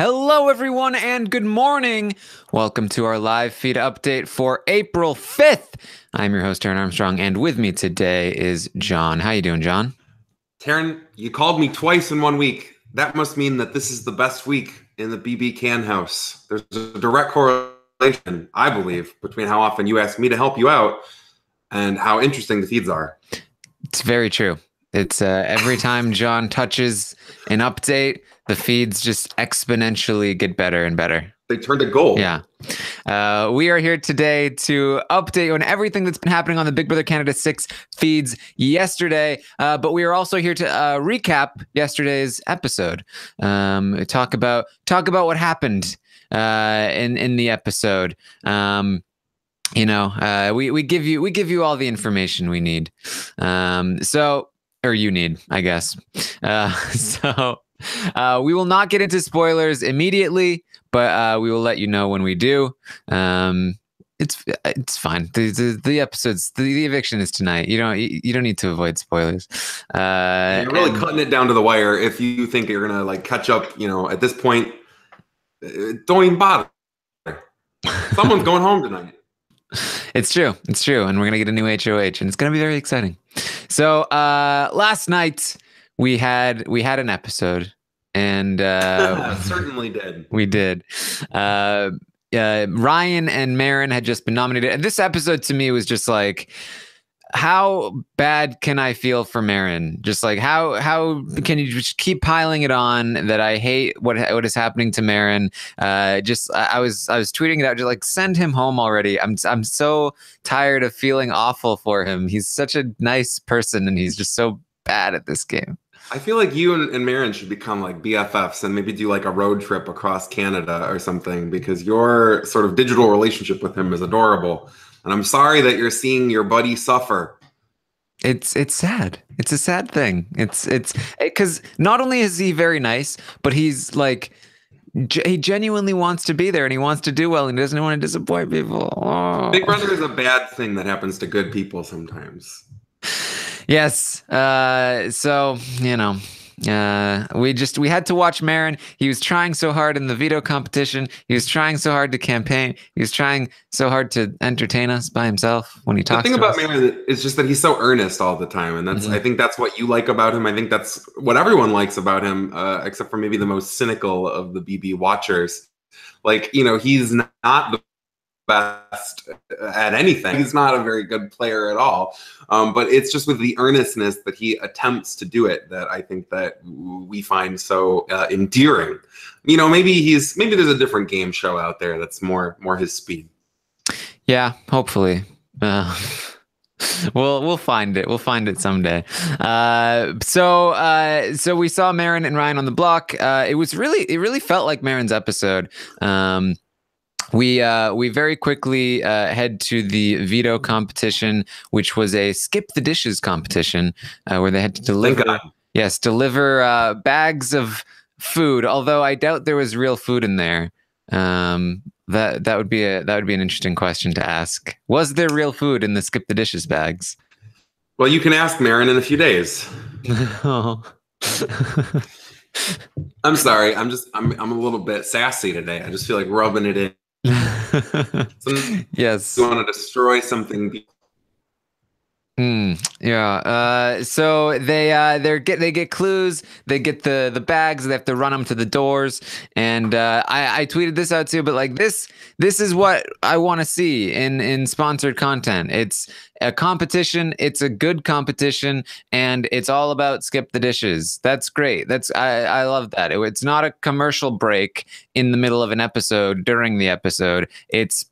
Hello, everyone, and good morning. Welcome to our live feed update for April 5th. I'm your host, Aaron Armstrong, and with me today is John. How you doing, John? Taryn, you called me twice in 1 week. That must mean that this is the best week in the BB Can house. There's a direct correlation, I believe, between how often you ask me to help you out and how interesting the feeds are. It's very true. It's every time John touches an update, the feeds just exponentially get better and better. They turn to gold. Yeah. We are here today to update you on everything that's been happening on the Big Brother Canada 6 feeds yesterday. But we are also here to recap yesterday's episode. Talk about what happened in the episode. We give you all the information we need. Or you need, I guess. We will not get into spoilers immediately, but we will let you know when we do. It's fine. The episodes, the eviction is tonight. You don't need to avoid spoilers. You're really cutting it down to the wire. If you think you're gonna catch up, at this point, don't even bother. Someone's going home tonight. It's true, and we're gonna get a new HOH, and it's gonna be very exciting. So last night we had an episode, and certainly did. We did. Ryan and Maren had just been nominated, and this episode to me was just like, how bad can I feel for Maren? Just like how can you just keep piling it on that I hate what is happening to Maren? I was tweeting it out, just like, send him home already. I'm so tired of feeling awful for him. He's such a nice person, and he's just so bad at this game. I feel like you and Maren should become like BFFs and maybe do like a road trip across Canada or something, because your sort of digital relationship with him is adorable. And I'm sorry that you're seeing your buddy suffer. It's sad. It's a sad thing. It's because not only is he very nice, but he's like, he genuinely wants to be there, and he wants to do well, and he doesn't want to disappoint people. Oh. Big Brother is a bad thing that happens to good people sometimes. Yes. So, we had to watch Maren. He was trying so hard in the veto competition. He was trying so hard to campaign. He was trying so hard to entertain us by himself when he talks. The thing about Maren is just that he's so earnest all the time, and that's I think that's what you like about him. I think that's what everyone likes about him, except for maybe the most cynical of the BB watchers. Like, he's not the best at anything. He's not a very good player at all. But it's just with the earnestness that he attempts to do it that I think that we find so endearing. Maybe there's a different game show out there that's more his speed. Yeah, hopefully. We'll find it. We'll find it someday. So we saw Maren and Ryan on the block. It really felt like Maren's episode. We very quickly head to the veto competition, which was a skip the dishes competition, where they had to deliver bags of food. Although I doubt there was real food in there. That would be an interesting question to ask. Was there real food in the skip the dishes bags? Well, you can ask Maren in a few days. Oh. I'm sorry. I'm a little bit sassy today. I just feel like rubbing it in. Yes. You want to destroy something. Yeah. So they get clues. They get the bags. They have to run them to the doors. And I tweeted this out too. But like this is what I want to see in sponsored content. It's a competition. It's a good competition, and it's all about skip the dishes. That's great. I love that. It's not a commercial break in the middle of an episode during the episode. It's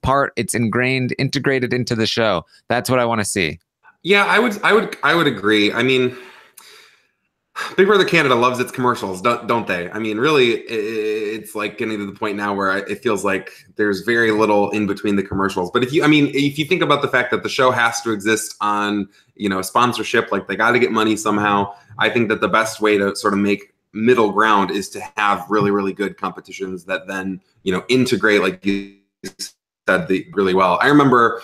integrated into the show. That's what I want to see. Yeah, I would agree. I mean, Big Brother Canada loves its commercials, don't they? I mean, really, it's like getting to the point now where it feels like there's very little in between the commercials. But if you think about the fact that the show has to exist on, sponsorship, like they got to get money somehow, I think that the best way to sort of make middle ground is to have really, really good competitions that then, integrate, like you said, really well. I remember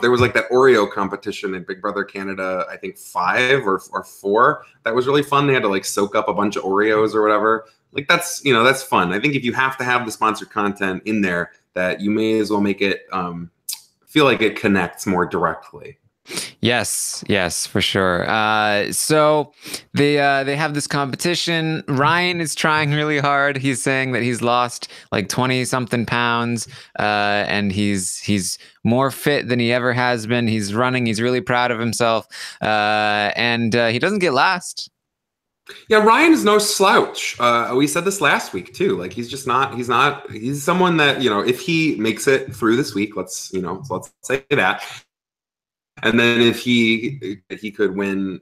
there was like that Oreo competition in Big Brother Canada, I think 5 or 4. That was really fun. They had to like soak up a bunch of Oreos or whatever. Like that's fun. I think if you have to have the sponsored content in there, that you may as well make it feel like it connects more directly. Yes, for sure. So they have this competition. Ryan is trying really hard. He's saying that he's lost like 20 something pounds, and he's more fit than he ever has been. He's running. He's really proud of himself, and he doesn't get last. Yeah, Ryan is no slouch. We said this last week too. Like he's someone that, if he makes it through this week, let's say that. And then if he could win,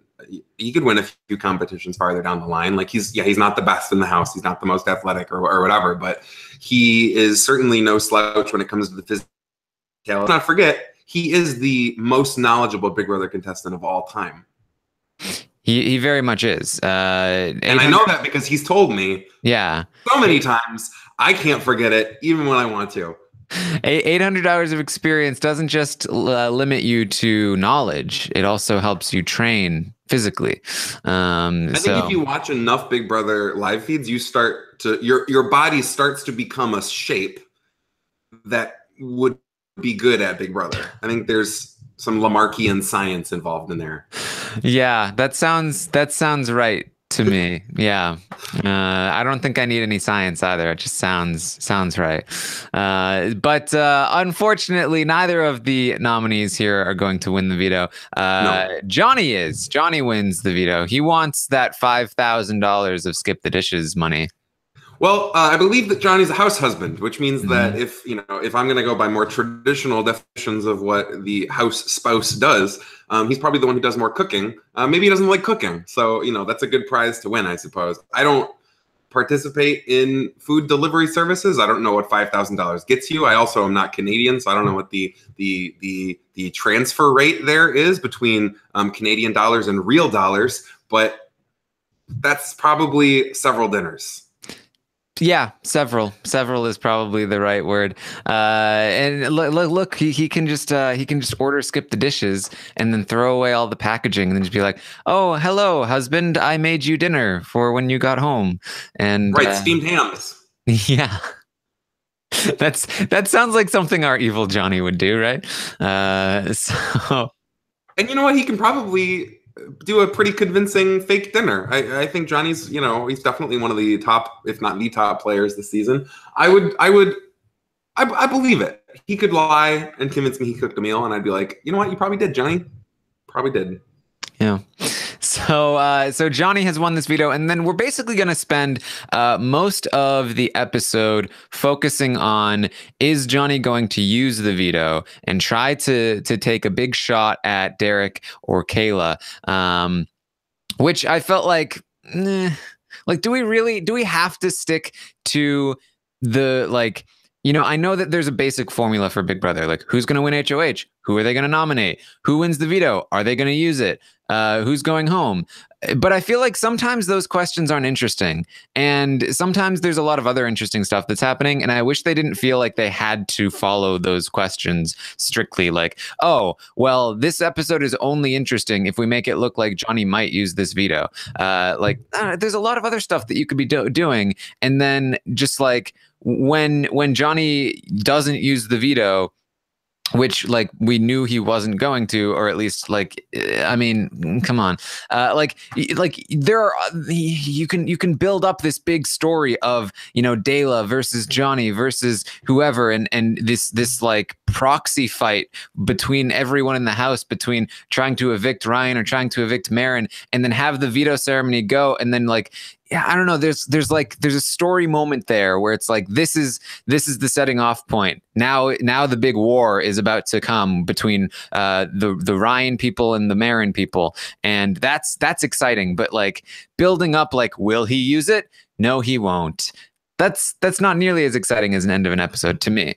he could win a few competitions farther down the line. Like he's not the best in the house. He's not the most athletic or whatever, but he is certainly no slouch when it comes to the physical. Let's not forget, he is the most knowledgeable Big Brother contestant of all time. He very much is. And I know that because he's told me so many times. I can't forget it, even when I want to. 800 hours of experience doesn't just limit you to knowledge. It also helps you train physically. I think if you watch enough Big Brother live feeds, you start to your body starts to become a shape that would be good at Big Brother. I think there's some Lamarckian science involved in there. Yeah, that sounds right to me. Yeah. I don't think I need any science either. It just sounds right. But unfortunately, neither of the nominees here are going to win the veto. No. Johnny wins the veto. He wants that $5,000 of Skip the Dishes money. Well, I believe that Johnny's a house husband, which means that if I'm going to go by more traditional definitions of what the house spouse does, he's probably the one who does more cooking. Maybe he doesn't like cooking. So, that's a good prize to win, I suppose. I don't participate in food delivery services. I don't know what $5,000 gets you. I also am not Canadian, so I don't know what the transfer rate there is between Canadian dollars and real dollars, but that's probably several dinners. Yeah, several is probably the right word. And look, he can just order Skip the Dishes and then throw away all the packaging and then just be like, "Oh, hello, husband, I made you dinner for when you got home." And steamed hams. Yeah. That sounds like something our evil Johnny would do, right? So. And you know what? He can probably do a pretty convincing fake dinner. I think Johnny's, he's definitely one of the top, if not the top players this season. I believe it. He could lie and convince me he cooked a meal, and I'd be like, you know what? You probably did, Johnny. Probably did. Yeah. So Johnny has won this veto, and then we're basically going to spend most of the episode focusing on, is Johnny going to use the veto and try to take a big shot at Derek or Kayla, which I felt like do we have to stick to the I know that there's a basic formula for Big Brother, like who's going to win HOH, who are they going to nominate, who wins the veto, are they going to use it, who's going home. But I feel like sometimes those questions aren't interesting, and sometimes there's a lot of other interesting stuff that's happening, and I wish they didn't feel like they had to follow those questions strictly, like, oh, well, this episode is only interesting if we make it look like Johnny might use this veto. There's a lot of other stuff that you could be doing, and then just like when Johnny doesn't use the veto, which we knew he wasn't going to, or at least come on, there are you can build up this big story of Dela versus Johnny versus whoever, and this proxy fight between everyone in the house, between trying to evict Ryan or trying to evict Maren, and then have the veto ceremony go, and then I don't know. There's a story moment there where it's like this is the setting off point. Now the big war is about to come between the Ryan people and the Maren people, and that's exciting. But building up, will he use it? No, he won't. That's not nearly as exciting as an end of an episode to me.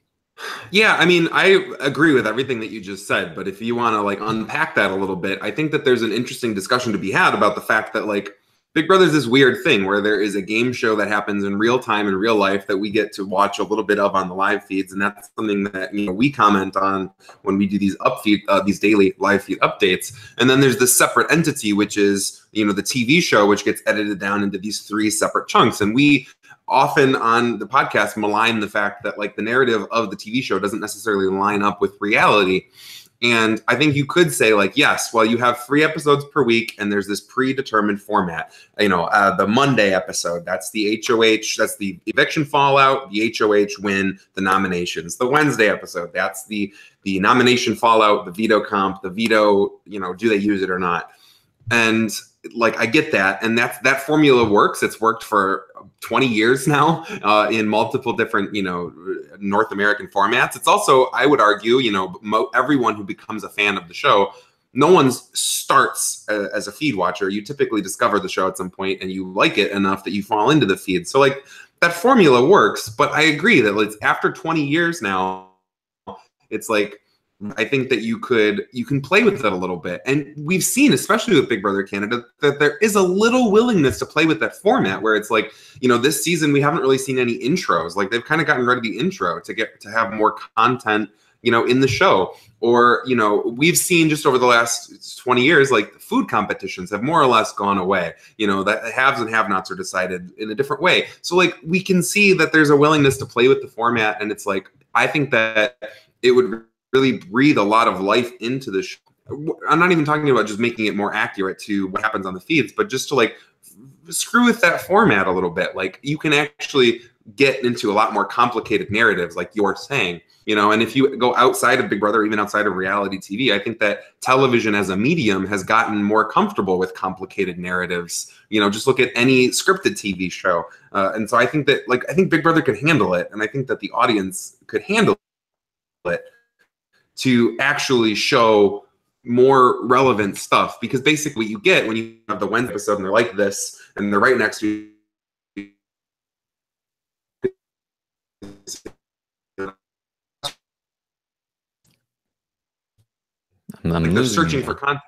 Yeah, I mean, I agree with everything that you just said, but if you want to unpack that a little bit, I think that there's an interesting discussion to be had about the fact that Big Brother is this weird thing where there is a game show that happens in real time in real life that we get to watch a little bit of on the live feeds, and that's something that we comment on when we do these these daily live feed updates. And then there's this separate entity, which is the TV show, which gets edited down into these 3 separate chunks. And we, often on the podcast malign the fact that like the narrative of the TV show doesn't necessarily line up with reality. And I think you could say like, yes, well, you have 3 episodes per week and there's this predetermined format. The Monday episode, that's the HOH, that's the eviction fallout, the HOH win, the nominations. The Wednesday episode, that's the nomination fallout, the veto comp, the veto, do they use it or not? And like, I get that. And that formula works. It's worked for 20 years now in multiple different, North American formats. It's also, I would argue, everyone who becomes a fan of the show, no one starts as a feed watcher. You typically discover the show at some point and you like it enough that you fall into the feed. So like that formula works, but I agree that it's after 20 years now, it's like, I think that you can play with it a little bit. And we've seen, especially with Big Brother Canada, that there is a little willingness to play with that format where it's like, this season we haven't really seen any intros. Like they've kind of gotten rid of the intro to have more content, in the show. Or, we've seen just over the last 20 years, like the food competitions have more or less gone away. That haves and have-nots are decided in a different way. So like we can see that there's a willingness to play with the format. And it's like, I think that it would really breathe a lot of life into the show. I'm not even talking about just making it more accurate to what happens on the feeds, but just to like screw with that format a little bit. Like you can actually get into a lot more complicated narratives, like you're saying, and if you go outside of Big Brother, even outside of reality TV, I think that television as a medium has gotten more comfortable with complicated narratives. Just look at any scripted TV show. And so I think that I think Big Brother could handle it. And I think that the audience could handle it to actually show more relevant stuff, because basically what you get when you have the Wednesday episode and they're like this and they're right next to you, they're searching for content.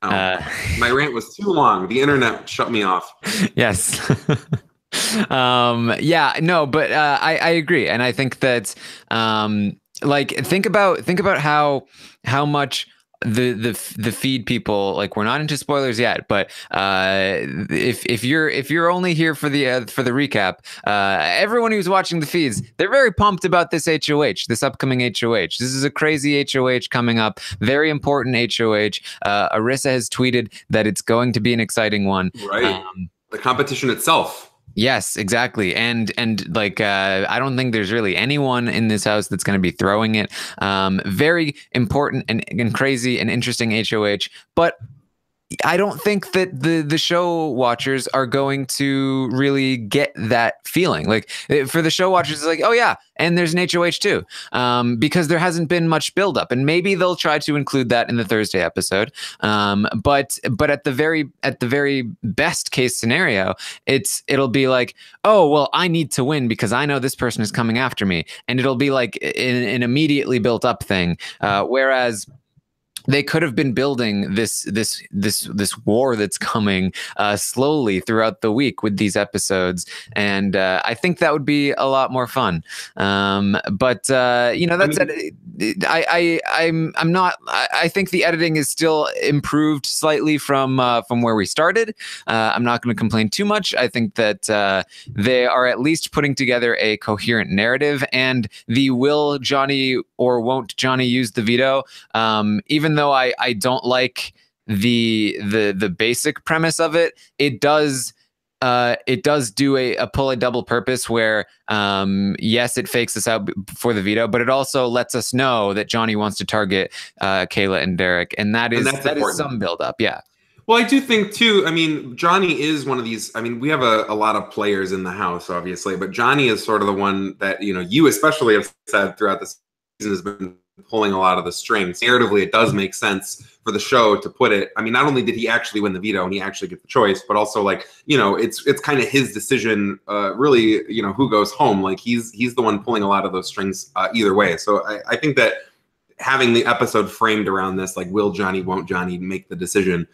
My rant was too long. The internet shut me off. Yes. Yeah, no, but I agree. And I think that think about how much the feed people, like, we're not into spoilers yet, but if you're only here for the recap, everyone who's watching the feeds, they're very pumped about this HOH, this upcoming HOH. This is a crazy HOH coming up, very important HOH. Arisa has tweeted that it's going to be an exciting one. Right. The competition itself. Yes, exactly. And I don't think there's really anyone in this house that's going to be throwing it. Very important and crazy and interesting HOH, but I don't think that the show watchers are going to really get that feeling. Like, for the show watchers, it's like, oh yeah, and there's an HOH too, because there hasn't been much buildup, and maybe they'll try to include that in the Thursday episode. But at the very best case scenario, it'll be like, oh well, I need to win because I know this person is coming after me, and it'll be like an immediately built up thing, whereas they could have been building this war that's coming slowly throughout the week with these episodes, and I think that would be a lot more fun. But that said, I'm not. I think the editing is still improved slightly from where we started. I'm not going to complain too much. I think that they are at least putting together a coherent narrative, and the will Johnny or won't Johnny use the veto, even though I don't like the basic premise of it, it does do a pull a double purpose where yes, it fakes us out for the veto, but it also lets us know that Johnny wants to target Kayla and Derek, and that is some build up. Yeah. Well, I do think too, I mean, Johnny is one of these, I mean, we have a lot of players in the house, obviously, but Johnny is sort of the one that, you especially have said throughout the season has been pulling a lot of the strings. Narratively, it does make sense for the show to put it. I mean, not only did he actually win the veto and he actually gets the choice, but also it's kind of his decision, really, who goes home. Like he's the one pulling a lot of those strings either way. So I think that having the episode framed around this, like, will Johnny, won't Johnny make the decision?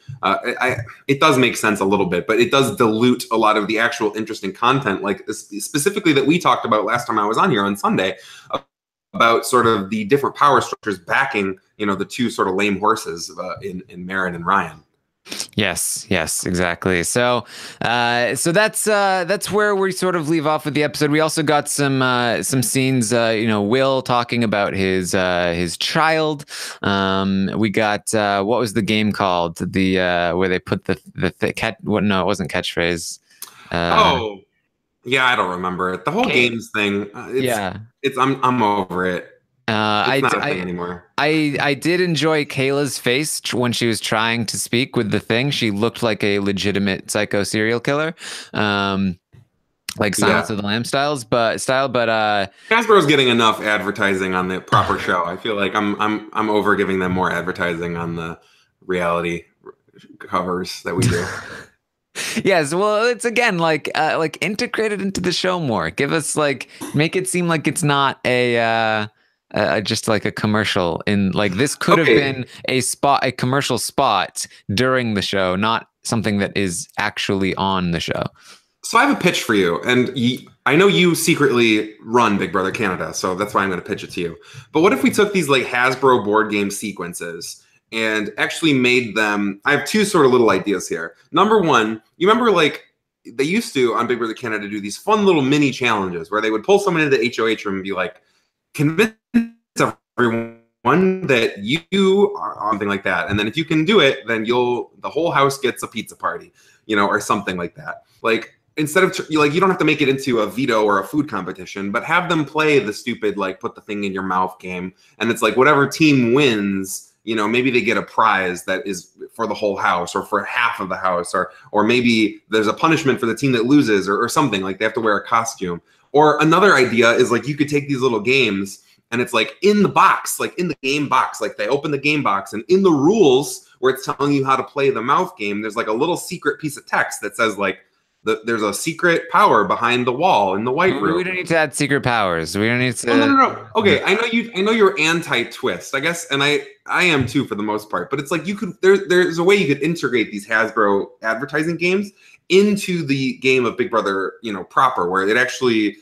It does make sense a little bit, but it does dilute a lot of the actual interesting content, like specifically that we talked about last time I was on here on Sunday, about sort of the different power structures backing, the two sort of lame horses in Marin and Ryan. Yes, exactly. So that's where we sort of leave off with the episode. We also got some scenes, Will talking about his child. We got what was the game called? The where they put the cat. What? No, it wasn't catchphrase. Oh, yeah, I don't remember it. The whole Okay. games thing. Yeah. I'm over it. It's I, not a thing I anymore. I did enjoy Kayla's face when she was trying to speak with the thing. She looked like a legitimate psycho serial killer, like Yeah. Silence of the Lamb style. But Hasbro's getting enough advertising on the proper show. I feel like I'm over giving them more advertising on the reality covers that we do. yes, well, it's again like integrated into the show more. Give us make it seem like it's not just like a commercial. In like this could have Okay. been a commercial spot during the show, not something that is actually on the show. So I have a pitch for you, and I know you secretly run Big Brother Canada, so that's why I'm going to pitch it to you. But what if we took these like Hasbro board game sequences and actually made them? I have two sort of little ideas here. Number one, you remember like they used to on Big Brother Canada do these fun little mini challenges where they would pull someone into the HOH room and be like, convince everyone that you are something like that, and then if you can do it, then the whole house gets a pizza party, or something like that. Like instead of you don't have to make it into a veto or a food competition, but have them play the stupid like put the thing in your mouth game, and it's like whatever team wins, maybe they get a prize that is for the whole house or for half of the house, or maybe there's a punishment for the team that loses, or something like they have to wear a costume. Or another idea is like you could take these little games and it's like in the box, like in the game box, like they open the game box and in the rules where it's telling you how to play the mouth game, there's like a little secret piece of text that says like there's a secret power behind the wall in the white room. We don't need to add secret powers. We don't need to. No. Okay, I know you're anti-twist, I guess, and I am too for the most part. But it's like there's a way you could integrate these Hasbro advertising games into the game of Big Brother, proper, where it actually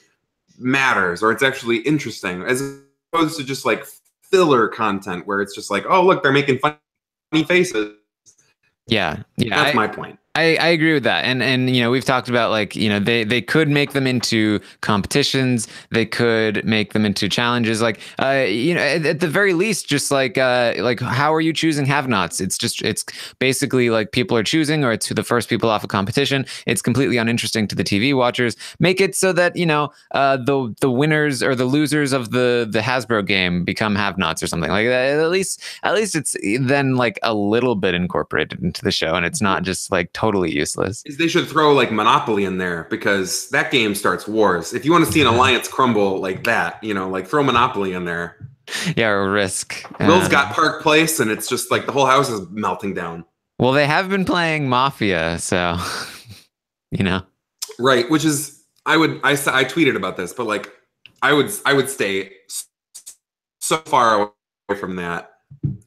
matters or it's actually interesting, as opposed to just like filler content where it's just like, oh look, they're making funny faces. Yeah. That's my point. I agree with that. And we've talked about they could make them into competitions. They could make them into challenges. Like at the very least, just like how are you choosing have-nots? It's basically like people are choosing, or it's the first people off a competition. It's completely uninteresting to the TV watchers. Make it so that the winners or the losers of the Hasbro game become have-nots or something like that. At least it's then like a little bit incorporated into the show, and it's not just like totally useless. They should throw like Monopoly in there, because that game starts wars. If you want to see an alliance crumble like that, like throw Monopoly in there. Yeah, or Risk. Will's got Park Place, and it's just like the whole house is melting down. Well, they have been playing Mafia, so Right, which is I tweeted about this, but like I would stay so far away from that.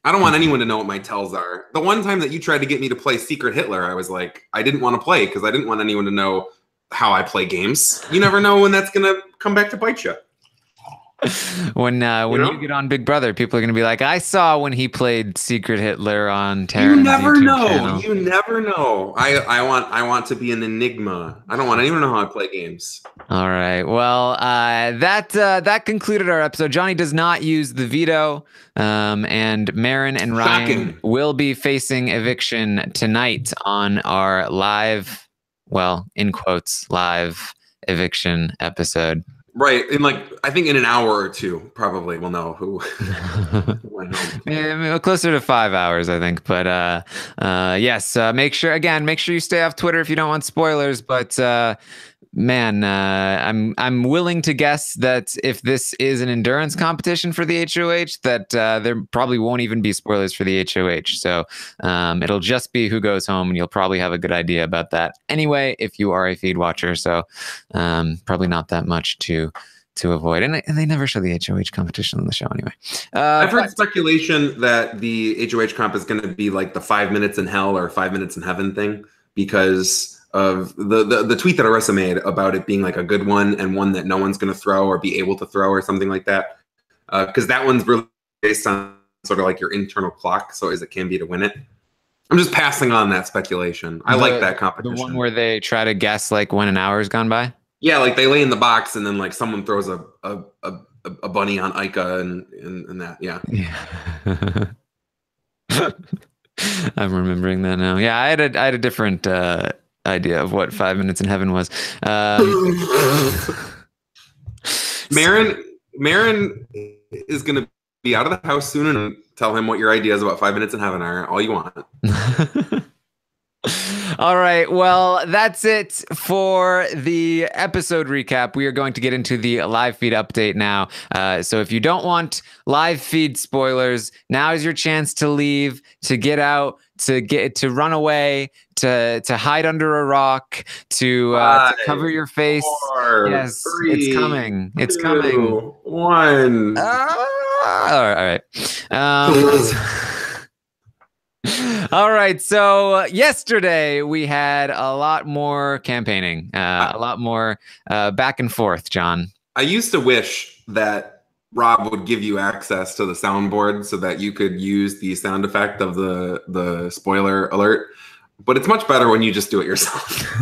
I don't want anyone to know what my tells are. The one time that you tried to get me to play Secret Hitler, I was like, I didn't want to play because I didn't want anyone to know how I play games. You never know when that's going to come back to bite you. When you get on Big Brother, people are going to be like, I saw when he played Secret Hitler on Terran's You never YouTube know. channel. You never know. I want to be an enigma. I don't want anyone to know how I play games. All right. Well, that concluded our episode. Johnny does not use the veto, and Marin and Ryan Shocking. will be facing eviction tonight on our live, well, in quotes, live eviction epised. Right. In I think in an hour or two, probably we'll know who went home. Yeah, closer to 5 hours, I think. But yes, make sure you stay off Twitter if you don't want spoilers. But man, I'm willing to guess that if this is an endurance competition for the HOH, that there probably won't even be spoilers for the HOH. So it'll just be who goes home, and you'll probably have a good idea about that anyway if you are a feed watcher. So probably not that much to avoid. And they never show the HOH competition on the show anyway. I've heard speculation that the HOH comp is going to be like the 5 minutes in hell or 5 minutes in heaven thing, because of the tweet that Arissa made about it being like a good one and one that no one's going to throw or be able to throw or something like that. Because that one's really based on sort of like your internal clock, so as it can be to win it. I'm just passing on that speculation. I like that The competition. one where they try to guess like when an hour's gone by. Yeah, like they lay in the box and then like someone throws a bunny on Ica and that. Yeah. I'm remembering that now. Yeah, I had a different idea of what 5 Minutes in Heaven was. Marin is going to be out of the house soon, and tell him what your ideas about 5 Minutes in Heaven are. All you want. All right. Well, that's it for the episode recap. We are going to get into the live feed update now. So if you don't want live feed spoilers, now is your chance to leave, to get out, to run away, to hide under a rock, to cover your face. 4, yes, 3, it's coming. It's 2, coming. 1. All right. All right. So yesterday we had a lot more campaigning, a lot more back and forth, John. I used to wish that Rob would give you access to the soundboard so that you could use the sound effect of the spoiler alert. But it's much better when you just do it yourself.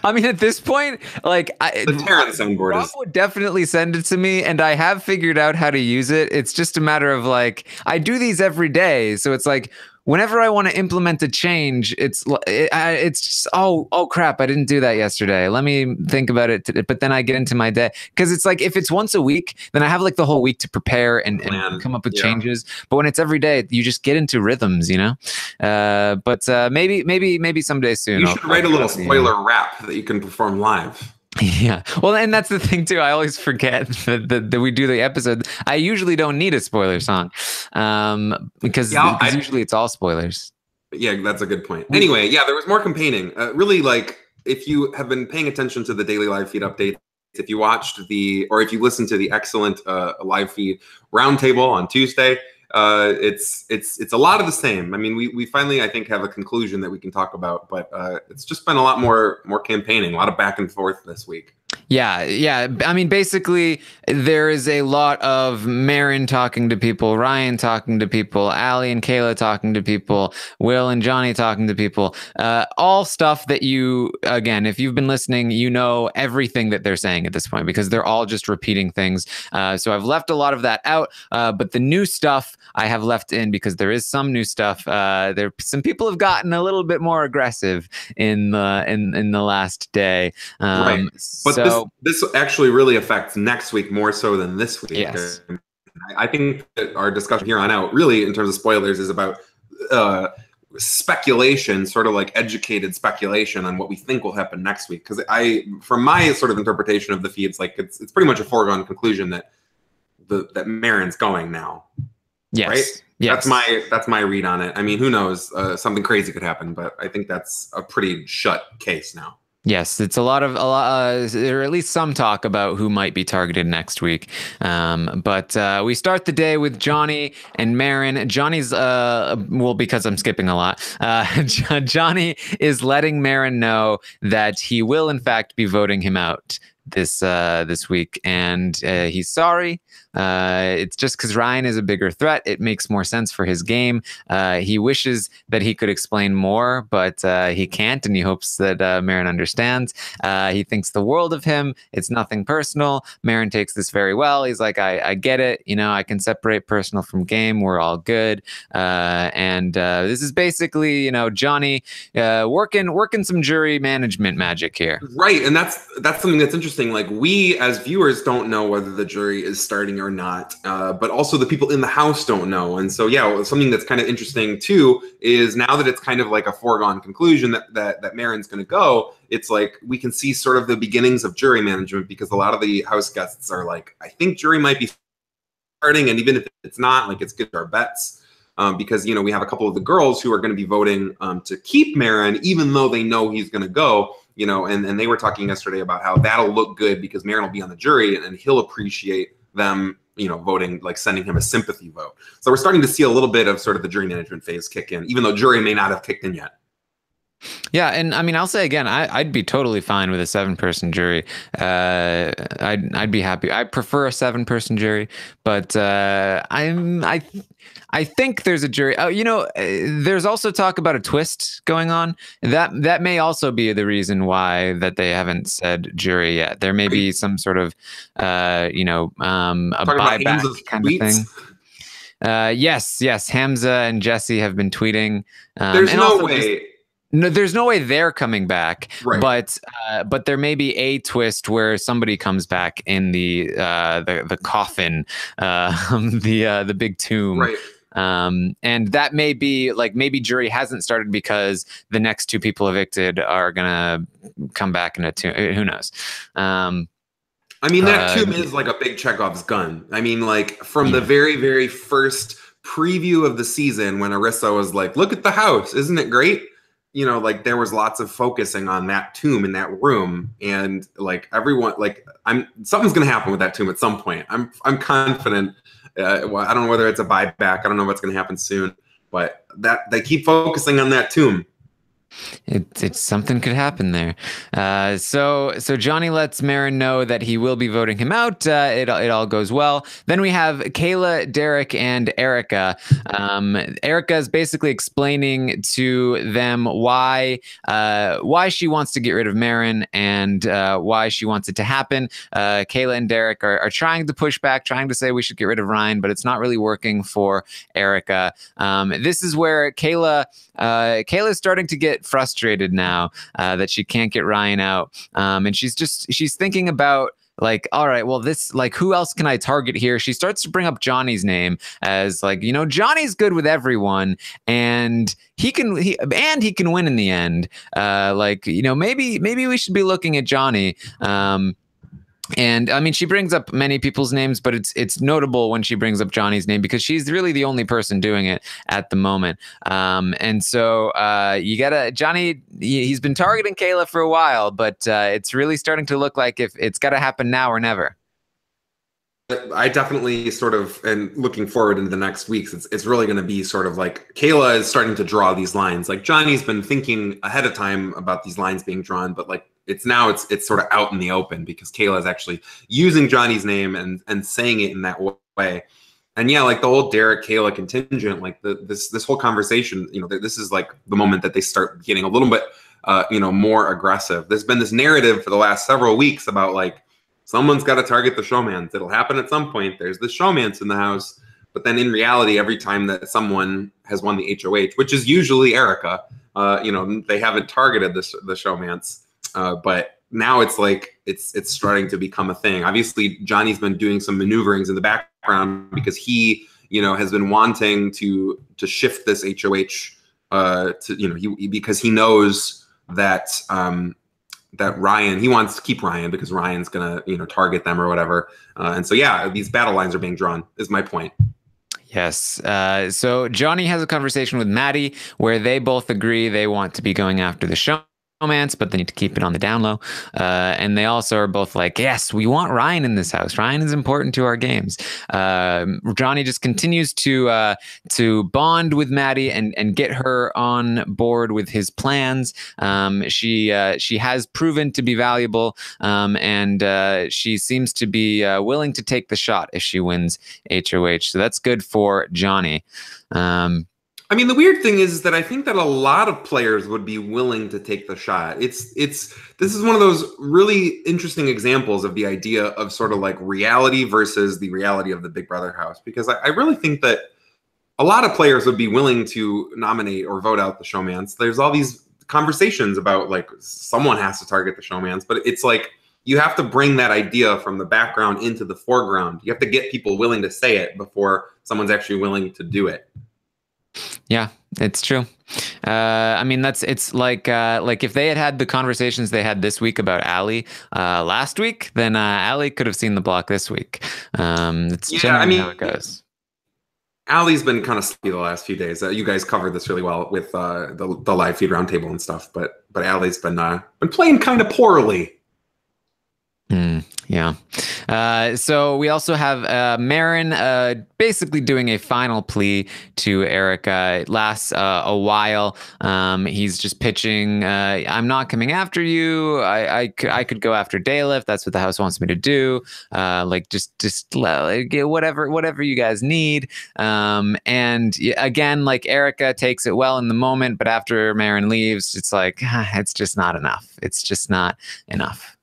I mean, at this point, like the Terran soundboard Rob would definitely send it to me, and I have figured out how to use it. It's just a matter of like I do these every day, so it's like whenever I want to implement a change, it's just oh crap, I didn't do that yesterday. Let me think about it. But then I get into my day because it's like if it's once a week, then I have like the whole week to prepare and come up with changes. But when it's every day, you just get into rhythms, you know. But maybe someday soon. You should write a little spoiler rap that you can perform live. Yeah. Well, and that's the thing too. I always forget that we do the episode. I usually don't need a spoiler song because usually it's all spoilers. Yeah, that's a good point. Anyway, yeah, there was more campaigning. Really, like if you have been paying attention to the daily live feed updates, if you watched or if you listened to the excellent live feed roundtable on Tuesday, it's a lot of the same. I mean, we finally, I think, have a conclusion that we can talk about, but it's just been a lot more campaigning, a lot of back and forth this week. Yeah. I mean, basically, there is a lot of Marin talking to people, Ryan talking to people, Allie and Kayla talking to people, Will and Johnny talking to people. All stuff that again, if you've been listening, you know everything that they're saying at this point because they're all just repeating things. So I've left a lot of that out, but the new stuff I have left in because there is some new stuff. Some people have gotten a little bit more aggressive in the last day. Right. But this actually really affects next week more so than this week. Yes. I think that our discussion here on out, really, in terms of spoilers, is about speculation, sort of like educated speculation on what we think will happen next week. Because from my sort of interpretation of the feeds, like it's pretty much a foregone conclusion that that Marin's going now. Yes. Right. Yes. That's my read on it. I mean, who knows? Something crazy could happen, but I think that's a pretty shut case now. Yes, it's a lot, or at least some talk about who might be targeted next week. But we start the day with Johnny and Marin. Johnny's, because I'm skipping a lot. Johnny is letting Marin know that he will, in fact, be voting him out this week, and he's sorry. It's just because Ryan is a bigger threat. It makes more sense for his game. He wishes that he could explain more, but he can't, and he hopes that Marin understands. He thinks the world of him. It's nothing personal. Marin takes this very well. He's like, I get it. You know, I can separate personal from game. We're all good. And this is basically, Johnny working some jury management magic here. Right, and that's something that's interesting. Like, we as viewers don't know whether the jury is starting or not, but also the people in the house don't know. And so, yeah, something that's kind of interesting too is now that it's kind of like a foregone conclusion that Marin's going to go, it's like we can see sort of the beginnings of jury management, because a lot of the house guests are like, I think jury might be starting, and even if it's not, like, it's good to our bets. Because, we have a couple of the girls who are going to be voting to keep Marin, even though they know he's going to go, and they were talking yesterday about how that'll look good because Marin will be on the jury and he'll appreciate them, voting, like sending him a sympathy vote. So we're starting to see a little bit of sort of the jury management phase kick in, even though jury may not have kicked in yet. Yeah, and I mean, I'll say again, I'd be totally fine with a 7-person jury. I'd be happy. I prefer a 7-person jury, but I think there's a jury. Oh, there's also talk about a twist going on. That may also be the reason why that they haven't said jury yet. There may Are you be some sort of a talking about buyback Hamza's kind of tweets? thing. Yes, Hamza and Jesse have been tweeting, There's and no also just way. no, there's no way they're coming back, Right. but there may be a twist where somebody comes back in the coffin, the big tomb, Right. and that may be like maybe jury hasn't started because the next 2 people evicted are gonna come back in a tomb. Who knows? I mean, that Uh, tomb is like a big Chekhov's gun. I mean, like from the very, very first preview of the season when Arissa was like, look at the house, isn't it great? Like there was lots of focusing on that tomb in that room. And like everyone, like something's gonna happen with that tomb at some point. I'm confident. Well, I don't know whether it's a buyback. I don't know what's gonna happen soon, but that they keep focusing on that tomb. It's something could happen there. So Johnny lets Marin know that he will be voting him out. It all goes well. Then we have Kayla, Derek, and Erica. Erica is basically explaining to them why she wants to get rid of Marin and why she wants it to happen. Kayla and Derek are trying to push back, trying to say we should get rid of Ryan, but it's not really working for Erica. This is where Kayla is starting to get frustrated now that she can't get Ryan out. And she's thinking about like, all right, well, this like who else can I target here? She starts to bring up Johnny's name as like, Johnny's good with everyone and he can win in the end. Maybe we should be looking at Johnny. And I mean, she brings up many people's names, but it's notable when she brings up Johnny's name because she's really the only person doing it at the moment. And so you gotta Johnny. He's been targeting Kayla for a while, but it's really starting to look like if it's got to happen now or never. I definitely sort of, and looking forward into the next weeks, it's really going to be sort of like Kayla is starting to draw these lines. Like Johnny's been thinking ahead of time about these lines being drawn, but like it's sort of out in the open because Kayla is actually using Johnny's name and saying it in that way. And yeah, like the whole Derek Kayla contingent, like this whole conversation, this is like the moment that they start getting a little bit, more aggressive. There's been this narrative for the last several weeks about like, someone's got to target the showmans. It'll happen at some point. There's the showmans in the house. But then in reality, every time that someone has won the HOH, which is usually Erica, they haven't targeted the showmans. But now it's like it's starting to become a thing. Obviously, Johnny's been doing some maneuverings in the background because he, has been wanting to shift this HOH because he knows that that Ryan, he wants to keep Ryan because Ryan's gonna, target them or whatever. And so, yeah, these battle lines are being drawn, is my point. Yes. So Johnny has a conversation with Maddie where they both agree they want to be going after the showmans, but they need to keep it on the down low. And they also are both like, yes, we want Ryan in this house. Ryan is important to our games. Johnny just continues to bond with Maddie and get her on board with his plans. She has proven to be valuable, and she seems to be willing to take the shot if she wins HOH. So that's good for Johnny. I mean, the weird thing is that I think that a lot of players would be willing to take the shot. This is one of those really interesting examples of the idea of sort of like reality versus the reality of the Big Brother house, because I really think that a lot of players would be willing to nominate or vote out the showmans. There's all these conversations about like someone has to target the showmans, but it's like you have to bring that idea from the background into the foreground. You have to get people willing to say it before someone's actually willing to do it. Yeah, it's true. I mean, it's like if they had the conversations they had this week about Allie last week, then Allie could have seen the block this week. It's generally how it goes. Allie's been kind of sleepy the last few days. You guys covered this really well with the live feed roundtable and stuff, but Allie's been playing kind of poorly. Yeah. So we also have Marin basically doing a final plea to Erica. It lasts a while. He's just pitching, I'm not coming after you. I could go after Dale if that's what the house wants me to do. Like just whatever you guys need. And again, like Erica takes it well in the moment, but after Marin leaves, it's like, it's just not enough. It's just not enough.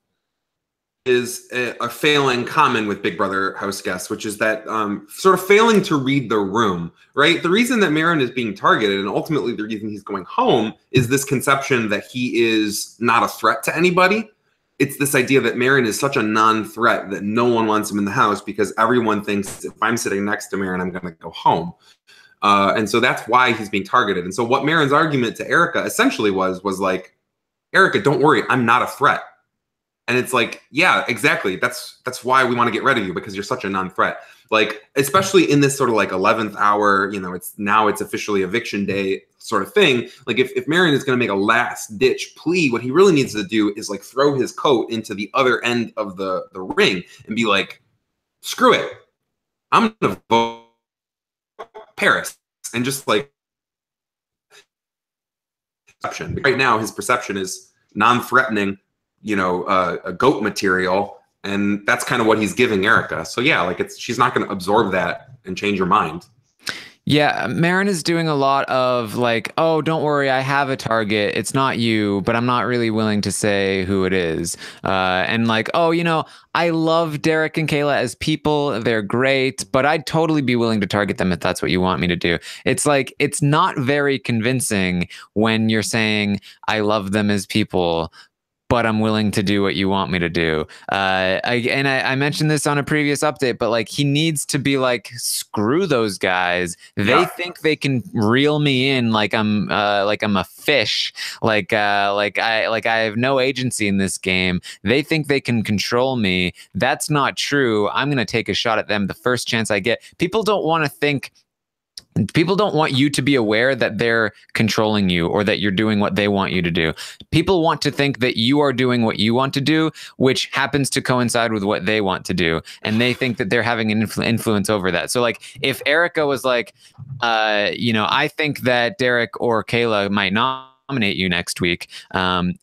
Is a failing common with Big Brother house guests, which is that sort of failing to read the room, right? The reason that Marin is being targeted, and ultimately the reason he's going home, is this conception that he is not a threat to anybody. It's this idea that Marin is such a non-threat that no one wants him in the house because everyone thinks if I'm sitting next to Marin, I'm going to go home. And so that's why he's being targeted. And so what Marin's argument to Erica essentially was like, Erica, don't worry, I'm not a threat. And it's like, yeah, exactly. That's why we want to get rid of you, because you're such a non-threat. Like, especially in this sort of like 11th hour, it's officially eviction day sort of thing. Like if Marin is going to make a last ditch plea, what he really needs to do is like throw his coat into the other end of the ring and be like, screw it. I'm going to vote Paris. And just like, right now, his perception is non-threatening, a goat material, and that's kind of what he's giving Erica. So yeah, like she's not going to absorb that and change her mind. Yeah, Marin is doing a lot of like, oh, don't worry, I have a target. It's not you, but I'm not really willing to say who it is. And like, oh, I love Derek and Kayla as people. They're great, but I'd totally be willing to target them if that's what you want me to do. It's like, it's not very convincing when you're saying, I love them as people, but I'm willing to do what you want me to do. I mentioned this on a previous update, but like he needs to be like, screw those guys. They think they can reel me in like I'm a fish. Like I have no agency in this game. They think they can control me. That's not true. I'm gonna take a shot at them the first chance I get. People don't want you to be aware that they're controlling you or that you're doing what they want you to do. People want to think that you are doing what you want to do, which happens to coincide with what they want to do. And they think that they're having an influence over that. So like if Erica was like, I think that Derek or Kayla might nominate you next week. And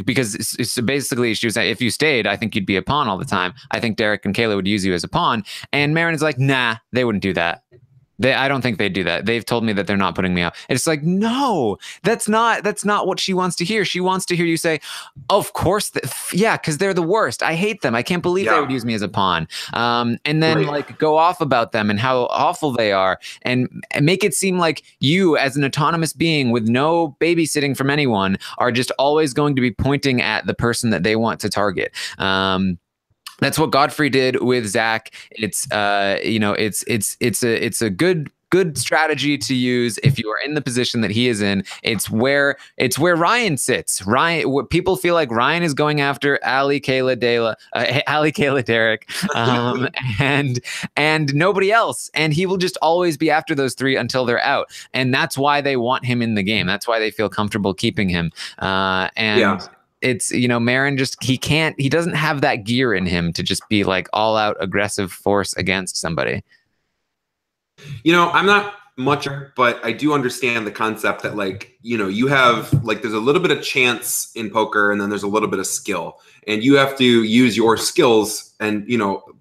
because it's basically she was like, if you stayed, I think you'd be a pawn all the time. I think Derek and Kayla would use you as a pawn. And Marin is like, nah, they wouldn't do that. I don't think they'd do that. They've told me that they're not putting me up. And it's like, no, that's not what she wants to hear. She wants to hear you say, of course, yeah, because they're the worst. I hate them. I can't believe they would use me as a pawn. And then like go off about them and how awful they are and make it seem like you as an autonomous being with no babysitting from anyone are just always going to be pointing at the person that they want to target. That's what Godfrey did with Zach. It's it's a good strategy to use if you are in the position that he is in. It's where Ryan sits. People feel like Ryan is going after Ali, Kayla, Derek, and nobody else. And he will just always be after those three until they're out. And that's why they want him in the game. That's why they feel comfortable keeping him. It's, Marin he doesn't have that gear in him to just be like all out aggressive force against somebody. I'm not much, but I do understand the concept that like, you have like, there's a little bit of chance in poker and then there's a little bit of skill, and you have to use your skills and,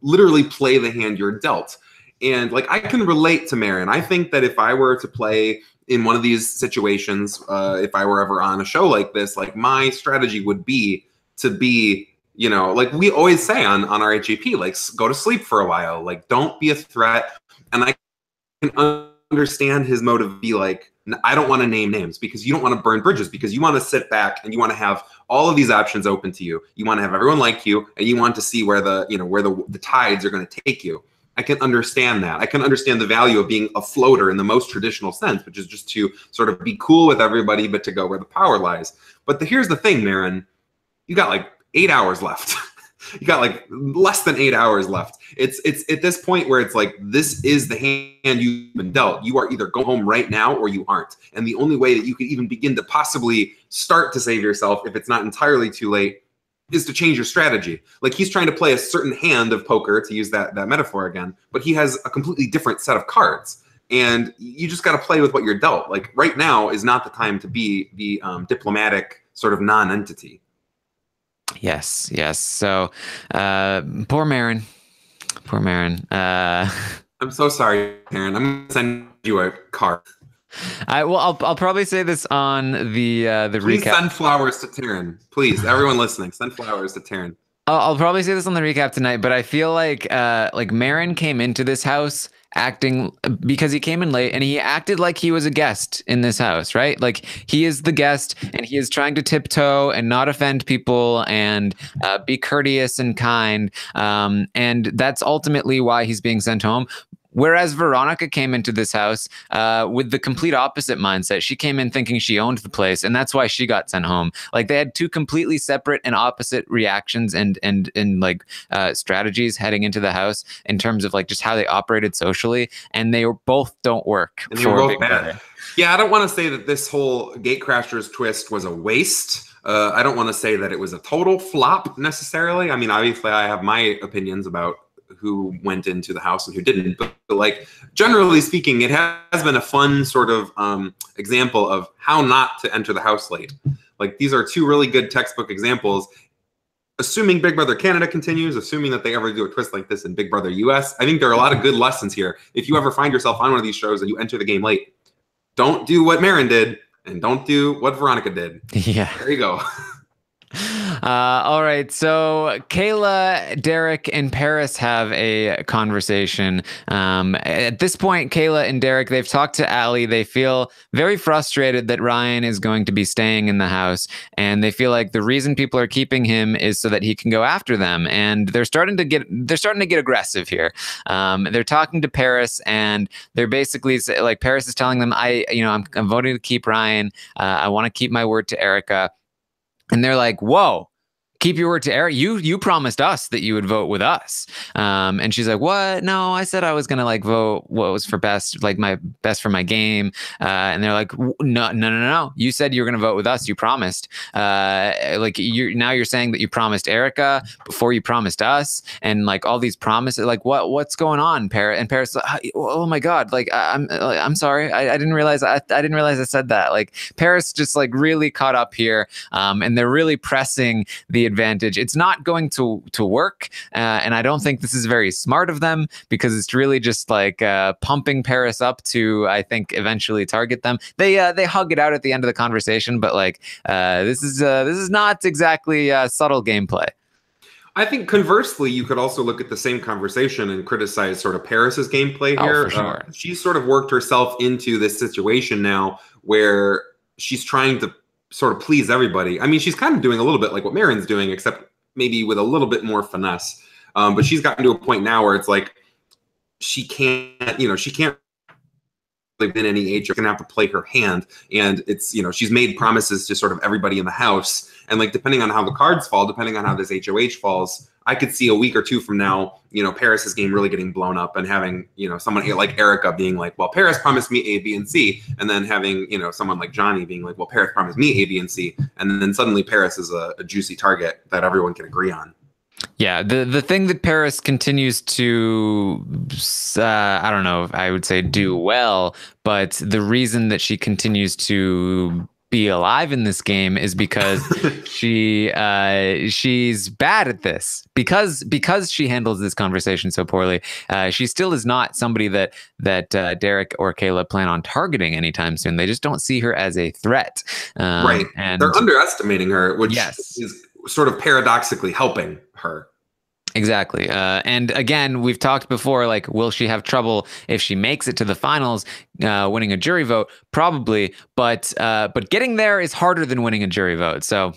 literally play the hand you're dealt. And like, I can relate to Marin. I think that if I were to play in one of these situations, if I were ever on a show like this, like my strategy would be to be, like we always say on our HAP, like go to sleep for a while, like don't be a threat. And I can understand his motive be like, I don't want to name names because you don't want to burn bridges, because you want to sit back and you want to have all of these options open to you. You want to have everyone like you, and you want to see where the tides are going to take you. I can understand that. I can understand the value of being a floater in the most traditional sense, which is just to sort of be cool with everybody, but to go where the power lies. But here's the thing, Marin, you got like 8 hours left. You got like less than 8 hours left. It's at this point where it's like, this is the hand you've been dealt. You are either go home right now or you aren't. And the only way that you can even begin to possibly start to save yourself, if it's not entirely too late, is to change your strategy. Like he's trying to play a certain hand of poker, to use that metaphor again, but he has a completely different set of cards. And you just got to play with what you're dealt. Like right now is not the time to be the diplomatic sort of non-entity. Yes. So, poor Marin. I'm so sorry, Aaron. I'm going to send you a card. I'll probably say this on the Please recap. send flowers to Taryn. Please, everyone listening, send flowers to Taryn. I'll probably say this on the recap tonight, but I feel like Marin came into this house acting, because he came in late and he acted like he was a guest in this house, right? Like he is the guest and he is trying to tiptoe and not offend people and be courteous and kind. And that's ultimately why he's being sent home. Whereas Veronica came into this house with the complete opposite mindset. She came in thinking she owned the place, and that's why she got sent home. Like they had two completely separate and opposite reactions and like strategies heading into the house in terms of like just how they operated socially, and they both don't work. And they were both bad. Yeah, I don't want to say that this whole Gatecrashers twist was a waste. I don't want to say that it was a total flop necessarily. I mean, obviously, I have my opinions about who went into the house and who didn't, but like generally speaking, it has been a fun sort of example of how not to enter the house late. Like these are two really good textbook examples. Assuming Big Brother Canada continues, assuming that they ever do a twist like this in Big Brother US, I think there are a lot of good lessons here. If you ever find yourself on one of these shows and you enter the game late, don't do what Marin did and don't do what Veronica did. Yeah. There you go. All right. So Kayla, Derek, and Paris have a conversation. At this point, Kayla and Derek, they've talked to Ali. They feel very frustrated that Ryan is going to be staying in the house. And they feel like the reason people are keeping him is so that he can go after them. And they're starting to get aggressive here. They're talking to Paris and they're basically like, Paris is telling them, I'm voting to keep Ryan. I want to keep my word to Erica. And they're like, whoa, keep your word to Eric. You promised us that you would vote with us. And she's like, what? No, I said I was going to like vote what was for best, like my best for my game. And they're like, no. You said you were going to vote with us. You promised. Now you're saying that you promised Erica before you promised us. And like all these promises, like what's going on, Paris? And Paris, oh my God, like I'm sorry. I didn't realize I said that. Like Paris just like really caught up here. And they're really pressing the advantage. It's not going to work, and I don't think this is very smart of them because it's really just like pumping Paris up to, I think, eventually target them. They hug it out at the end of the conversation, but like this is not exactly subtle gameplay. I think conversely, you could also look at the same conversation and criticize sort of Paris's gameplay here. For sure. She's sort of worked herself into this situation now where she's trying to sort of please everybody. I mean, she's kind of doing a little bit like what Marin's doing, except maybe with a little bit more finesse. But she's gotten to a point now where it's like she can't really win any age. She's gonna have to play her hand, and it's she's made promises to sort of everybody in the house, and like depending on how the cards fall, depending on how this HOH falls, I could see a week or two from now, Paris's game really getting blown up and having, someone like Erica being like, well, Paris promised me A, B, and C. And then having, someone like Johnny being like, well, Paris promised me A, B, and C. And then suddenly Paris is a juicy target that everyone can agree on. Yeah, the thing that Paris continues to, I don't know if I would say do well, but the reason that she continues to be alive in this game is because she's bad at this because she handles this conversation so poorly. She still is not somebody that Derek or Kayla plan on targeting anytime soon. They just don't see her as a threat. Right. And they're underestimating her, which is sort of paradoxically helping her. Exactly. And again, we've talked before, like, will she have trouble if she makes it to the finals, winning a jury vote? Probably. But getting there is harder than winning a jury vote. So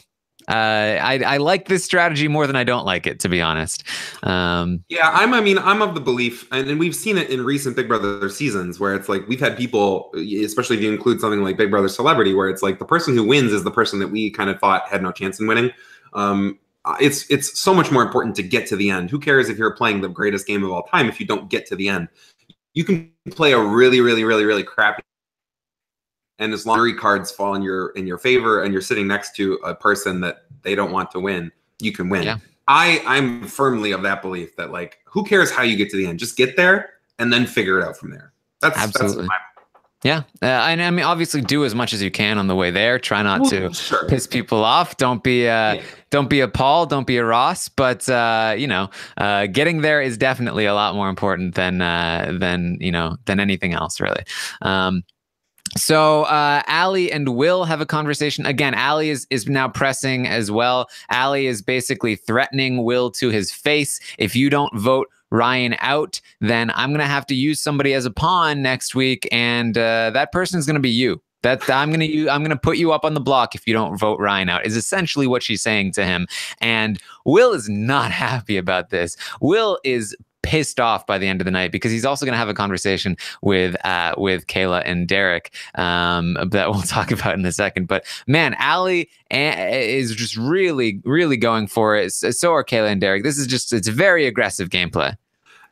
I like this strategy more than I don't like it, to be honest. I'm of the belief, and we've seen it in recent Big Brother seasons, where it's like we've had people, especially if you include something like Big Brother Celebrity, where it's like the person who wins is the person that we kind of thought had no chance in winning. It's so much more important to get to the end. Who cares if you're playing the greatest game of all time if you don't get to the end? You can play a really, really, really, really crappy, and as long as cards fall in your favor and you're sitting next to a person that they don't want to win, you can win. Yeah. I'm firmly of that belief that like, who cares how you get to the end? Just get there and then figure it out from there. Absolutely. That's Yeah. And I mean, obviously do as much as you can on the way there. Try not to piss people off. Don't be a Paul, don't be a Ross, but getting there is definitely a lot more important than anything else really. So Allie and Will have a conversation. Again, Allie is now pressing as well. Allie is basically threatening Will to his face. If you don't vote Ryan out, then I'm going to have to use somebody as a pawn next week. And that person is going to be you. I'm going to put you up on the block if you don't vote Ryan out, is essentially what she's saying to him. And Will is not happy about this. Will is pissed off by the end of the night because he's also going to have a conversation with Kayla and Derek that we'll talk about in a second. But man, Allie is just really, really going for it. So are Kayla and Derek. It's very aggressive gameplay.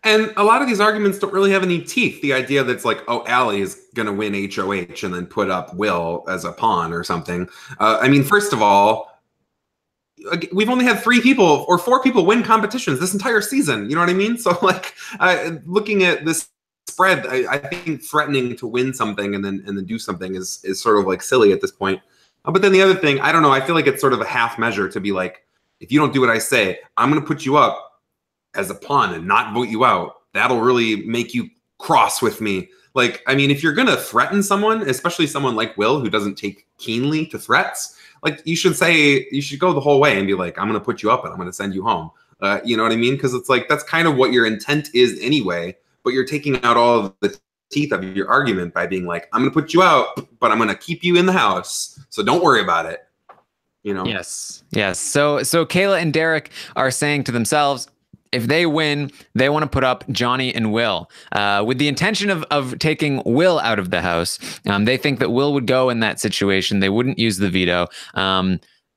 And a lot of these arguments don't really have any teeth. The idea that's like, oh, Allie is going to win HOH and then put up Will as a pawn or something. I mean, first of all, we've only had 3 people or 4 people win competitions this entire season. You know what I mean? So like looking at this spread, I think threatening to win something and then do something is sort of like silly at this point. But then the other thing, I don't know, I feel like it's sort of a half measure to be like, if you don't do what I say, I'm going to put you up as a pawn and not vote you out. That'll really make you cross with me. Like, I mean, if you're going to threaten someone, especially someone like Will, who doesn't take keenly to threats, like you should go the whole way and be like, I'm going to put you up and I'm going to send you home. You know what I mean? Because it's like, that's kind of what your intent is anyway, but you're taking out all of the teeth of your argument by being like, I'm going to put you out, but I'm going to keep you in the house. So don't worry about it. You know? Yes. So Kayla and Derek are saying to themselves, if they win, they want to put up Johnny and Will with the intention of taking Will out of the house. They think that Will would go in that situation. They wouldn't use the veto.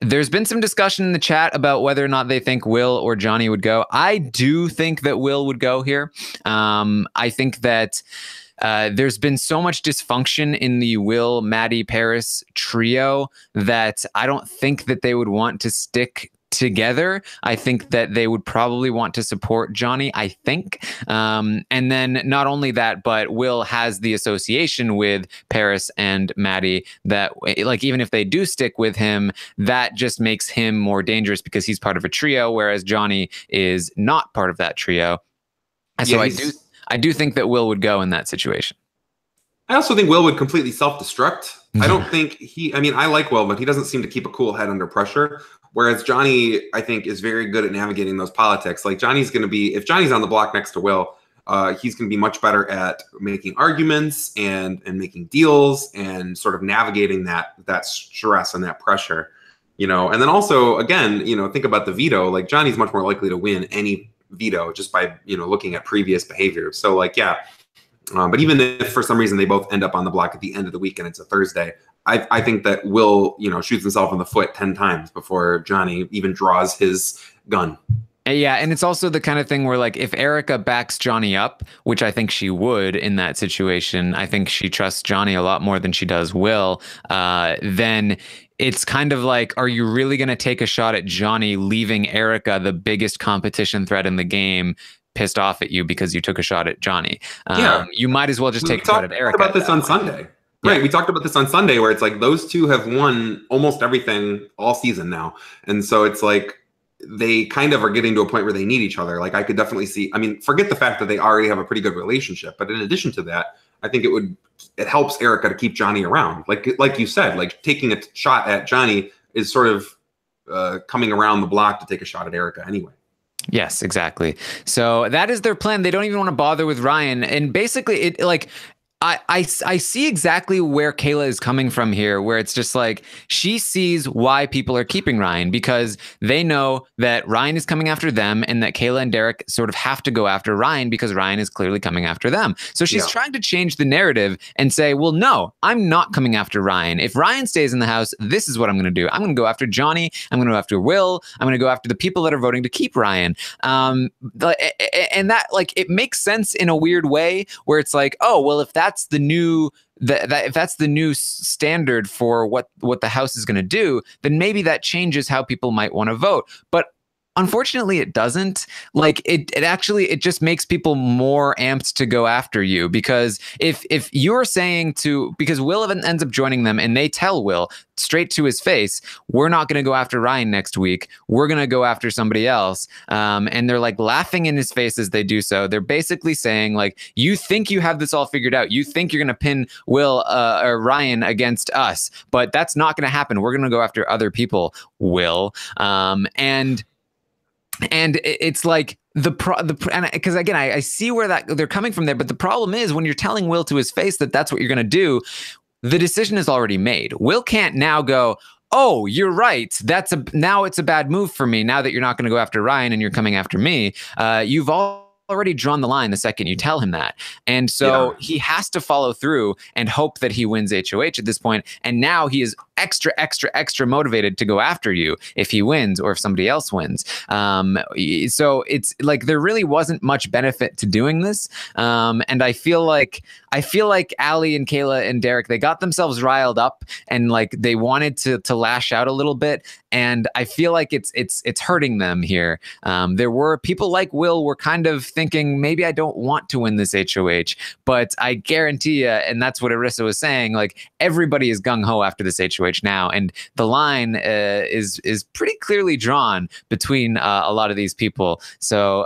There's been some discussion in the chat about whether or not they think Will or Johnny would go. I do think that Will would go here. I think that there's been so much dysfunction in the Will, Maddie, Paris trio that I don't think that they would want to stick together. I think that they would probably want to support Johnny, I think. And then not only that, but Will has the association with Paris and Maddie that, like, even if they do stick with him, that just makes him more dangerous because he's part of a trio, whereas Johnny is not part of that trio. And so I do think that Will would go in that situation. I also think Will would completely self-destruct. I don't think I like Will, but he doesn't seem to keep a cool head under pressure. Whereas Johnny, I think, is very good at navigating those politics. Like Johnny's going to be, if Johnny's on the block next to Will, he's going to be much better at making arguments and making deals and sort of navigating that stress and that pressure, you know. And then also, again, you know, think about the veto. Like Johnny's much more likely to win any veto just by, you know, looking at previous behavior. So like, yeah. But even if for some reason they both end up on the block at the end of the week and it's a Thursday, I think that Will, you know, shoots himself in the foot 10 times before Johnny even draws his gun. Yeah, and it's also the kind of thing where, like, if Erica backs Johnny up, which I think she would in that situation, I think she trusts Johnny a lot more than she does Will, then it's kind of like, are you really going to take a shot at Johnny leaving Erica, the biggest competition threat in the game, pissed off at you because you took a shot at Johnny? You might as well just take a shot at Erica. We talked about this on Sunday. Right, we talked about this on Sunday where it's like those two have won almost everything all season now. And so it's like they kind of are getting to a point where they need each other. Like I could definitely see, I mean, forget the fact that they already have a pretty good relationship, but in addition to that, I think it helps Erica to keep Johnny around. Like you said, like taking a shot at Johnny is sort of coming around the block to take a shot at Erica anyway. Yes, exactly. So that is their plan. They don't even want to bother with Ryan. And basically it like, I see exactly where Kayla is coming from here, where it's just like she sees why people are keeping Ryan because they know that Ryan is coming after them and that Kayla and Derek sort of have to go after Ryan because Ryan is clearly coming after them. So she's trying to change the narrative and say, well, no, I'm not coming after Ryan. If Ryan stays in the house, this is what I'm going to do. I'm going to go after Johnny. I'm going to go after Will. I'm going to go after the people that are voting to keep Ryan. And that, like, it makes sense in a weird way where it's like, oh, well, if that's the new if that's the new standard for what the house is going to do, then maybe that changes how people might want to vote. But Unfortunately, it doesn't. Like it actually it just makes people more amped to go after you because if you're saying to because Will ends up joining them and they tell Will straight to his face, we're not going to go after Ryan next week. We're going to go after somebody else. And they're like laughing in his face as they do so. They're basically saying like, you think you have this all figured out. You think you're going to pin Will or Ryan against us, but that's not going to happen. We're going to go after other people, Will. And it's like because again, I see where that they're coming from there, but the problem is when you're telling Will to his face that that's what you're going to do, the decision is already made. Will can't now go, oh, you're right. Now it's a bad move for me. Now that you're not going to go after Ryan and you're coming after me, you've already drawn the line the second you tell him that. And so he has to follow through and hope that he wins HOH at this point. And now he is extra motivated to go after you if he wins or if somebody else wins. So it's like there really wasn't much benefit to doing this. And I feel like Ali and Kayla and Derek, they got themselves riled up and like they wanted to lash out a little bit. And I feel like it's hurting them here. There were people like Will were kind of thinking maybe I don't want to win this HOH, but I guarantee you, and that's what Arisa was saying, like everybody is gung-ho after this HOH now, and the line is pretty clearly drawn between a lot of these people. So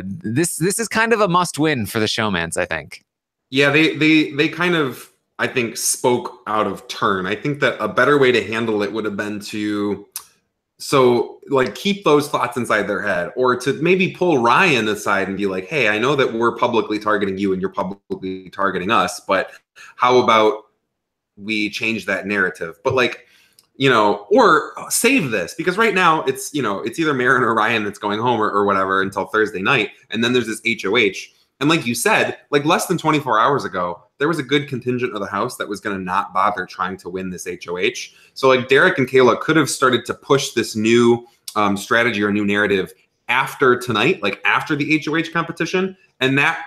this is kind of a must-win for the Showmans, I think. Yeah, they kind of, I think, spoke out of turn. I think that a better way to handle it would have been to keep those thoughts inside their head, or to maybe pull Ryan aside and be like, hey, I know that we're publicly targeting you and you're publicly targeting us, but how about we change that narrative? But like, or save this, because right now it's either Maren or Ryan that's going home or whatever until Thursday night. And then there's this HOH. And like you said, like less than 24 hours ago, there was a good contingent of the house that was going to not bother trying to win this HOH. So like Derek and Kayla could have started to push this new strategy or new narrative after tonight, like after the HOH competition. And that